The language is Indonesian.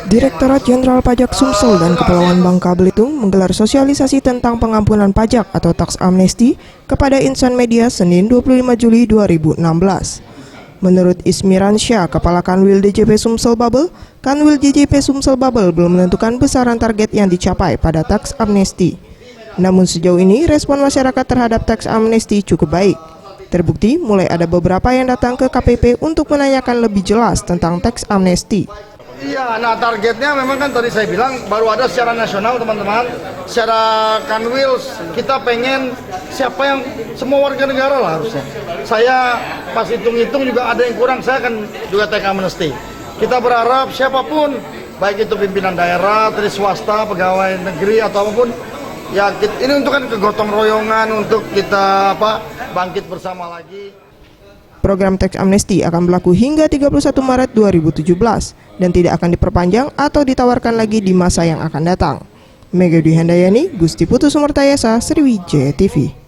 Direktorat Jenderal Pajak Sumsel dan Kepulauan Bangka Belitung menggelar sosialisasi tentang pengampunan pajak atau tax amnesty kepada insan media Senin 25 Juli 2016. Menurut Ismiransyah, Kepala Kanwil DJP Sumsel Babel, Kanwil DJP Sumsel Babel belum menentukan besaran target yang dicapai pada tax amnesty. Namun sejauh ini respon masyarakat terhadap tax amnesty cukup baik. Terbukti mulai ada beberapa yang datang ke KPP untuk menanyakan lebih jelas tentang tax amnesty. Iya, nah targetnya memang kan tadi saya bilang baru ada secara nasional teman-teman. Secara Kanwil kita pengen siapa yang semua warga negara lah harusnya. Saya pas hitung-hitung juga ada yang kurang, saya kan juga tax amnesty. Kita berharap siapapun, baik itu pimpinan daerah, dari swasta, pegawai negeri atau apapun, ya ini untuk kan kegotong royongan untuk kita bangkit bersama lagi. Program tax amnesty akan berlaku hingga 31 Maret 2017 dan tidak akan diperpanjang atau ditawarkan lagi di masa yang akan datang. Mega Dwi Handayani, Gusti Putu Sumertayasa, Sriwijaya TV.